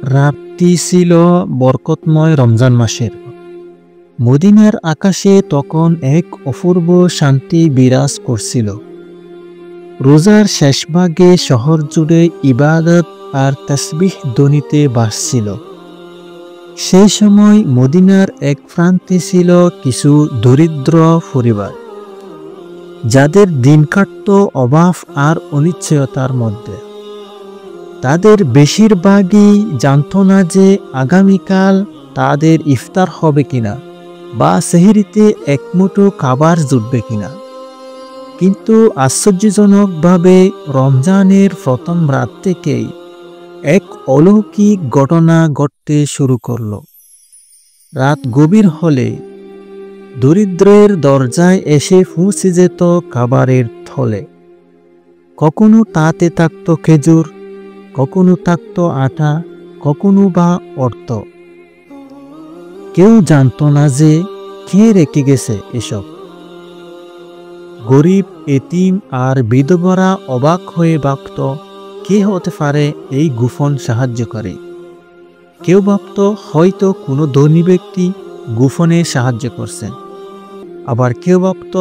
রাতটি ছিল বরকতময় রমজান মাসের। মদিনার আকাশে তখন এক অপূর্ব শান্তি বিরাজ করছিল। রোজার শেষভাগে শহর জুড়ে ইবাদত আর তাসবিহ ধ্বনিতে ভাসছিল। সেই সময় মদিনার এক প্রান্তে ছিল কিছু দরিদ্র পরিবার, যাদের দিন কাটত অভাব আর অনিশ্চয়তার মধ্যে। তাদের বেশিরভাগই জানত না যে আগামীকাল তাদের ইফতার হবে কিনা বা সেহরিতে একমুঠো খাবার জুটবে কিনা। কিন্তু আশ্চর্যজনকভাবে রমজানের প্রথম রাত থেকেই এক অলৌকিক ঘটনা ঘটতে শুরু করল। রাত গভীর হলে দরিদ্রের দরজায় এসে পৌঁছে যেত খাবারের থলে। কখনো তাতে থাকত খেজুর, কখনো থাকত আটা, কখনো বা অর্থ। কেউ জানত না যে কে রেখে গেছে এসব। গরিব, এতিম আর বিধবারা অবাক হয়ে ভাবত, কে হতে পারে এই গোপন সাহায্যকারী। কেউ ভাবত হয়তো কোনো ধনী ব্যক্তি গোপনে সাহায্য করছেন। আবার কেউ ভাবত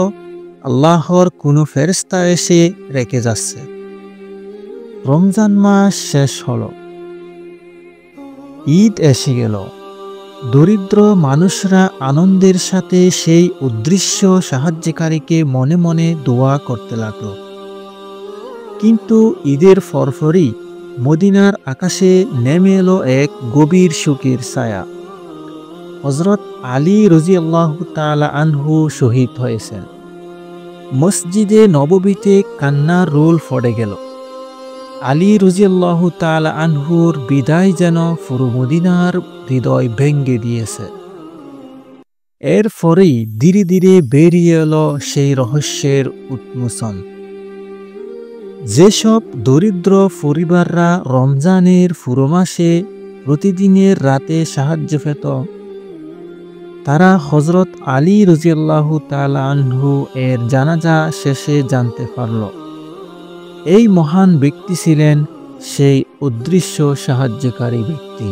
আল্লাহর কোনো ফেরেশতা এসে রেখে যাচ্ছে। রমজান মাস শেষ হলো, ঈদ এসে গেল। দরিদ্র মানুষরা আনন্দের সাথে সেই অদৃশ্য সাহায্যকারীকে মনে মনে দোয়া করতে লাগলো। কিন্তু ঈদের পরপরই মদিনার আকাশে নেমে এলো এক গভীর শোকের ছায়া। হযরত আলী রাদিয়াল্লাহু তাআলা আনহু শহীদ হয়েছেন। মসজিদে নববীতে কান্নার রোল পড়ে গেল। আলী রাদিয়াল্লাহু তাআলা আনহুর বিদায় যেন পুরো মদিনার হৃদয় ভেঙে দিয়েছে। এরপরেই ধীরে ধীরে বেরিয়ে এলো সেই রহস্যের উন্মোচন। যেসব দরিদ্র পরিবাররা রমজানের পুরো মাসে প্রতিদিনের রাতে সাহায্য পেত, তারা হযরত আলী রাদিয়াল্লাহু তাআলা আনহু এর জানাজা শেষে জানতে পারল এই মহান ব্যক্তি ছিলেন সেই অদৃশ্য সাহায্যকারী ব্যক্তি।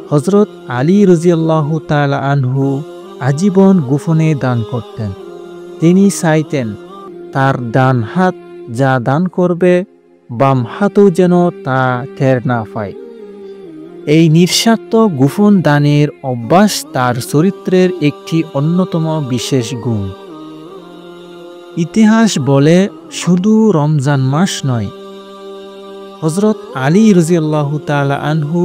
হযরত আলী রাদিয়াল্লাহু তাআলা আনহু আজীবন গোপনে দান করতেন। তিনি চাইতেন তার ডান হাত যা দান করবে, বাম হাতও যেন তা টের না পায়। এই নিঃস্বার্থ গোপন দানের অভ্যাস তার চরিত্রের একটি অন্যতম বিশেষ গুণ। ইতিহাস বলে শুধু রমজান মাস নয়, হযরত আলী রাদিয়াল্লাহু তাআলা আনহু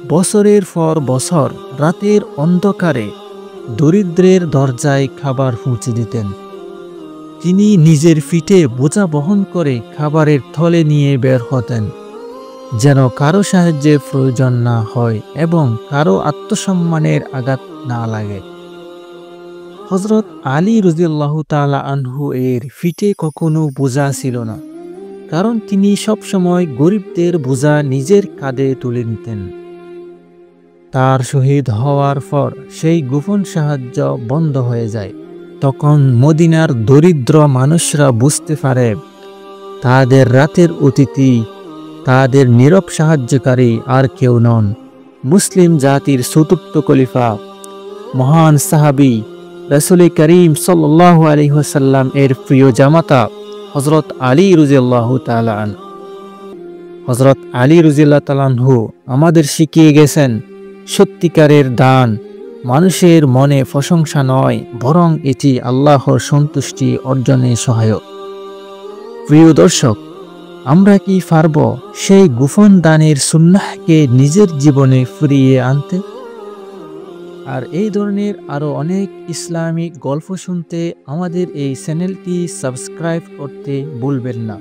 বছরের পর বছর রাতের অন্ধকারে দরিদ্রের দরজায় খাবার পৌঁছে দিতেন। তিনি নিজের পিঠে বোঝা বহন করে খাবারের থলে নিয়ে বের হতেন, যেন কারো সাহায্যের প্রয়োজন না হয় এবং কারো আত্মসম্মানের আঘাত না লাগে। হযরত আলী রাদিয়াল্লাহু তাআলা আনহু এর পিঠে কখনো বোঝা ছিল না, কারণ তিনি সবসময় গরিবদের বোঝা নিজের কাঁধে তুলে নিতেন। তার শহীদ হওয়ার পর সেই গোপন সাহায্য বন্ধ হয়ে যায়। তখন মদিনার দরিদ্র মানুষরা বুঝতে পারে তাদের রাতের অতিথি, তাদের নীরব সাহায্যকারী আর কেউ নন, মুসলিম জাতির চতুর্থ খলিফা, মহান সাহাবী রাসূল করিম সাল্লাল্লাহু আলাইহি ওয়াসাল্লাম এর প্রিয় জামাতা হযরত আলী রাদিয়াল্লাহু তাআলা আনহু। হযরত আলী রাদিয়াল্লাহু তাআলা আনহু আমাদের শিখিয়ে গেছেন, সত্যিকারের দান মানুষের মনে প্রশংসা নয়, বরং এটি আল্লাহর সন্তুষ্টি অর্জনে সহায়ক। প্রিয় দর্শক, আমরা কি পারব সেই গোপন দানের সুন্নাহকে নিজের জীবনে ফিরিয়ে আনতে? আর এই ধরনের আরো অনেক ইসলামিক গল্প শুনতে আমাদের এই চ্যানেলটি সাবস্ক্রাইব করতে ভুলবেন না।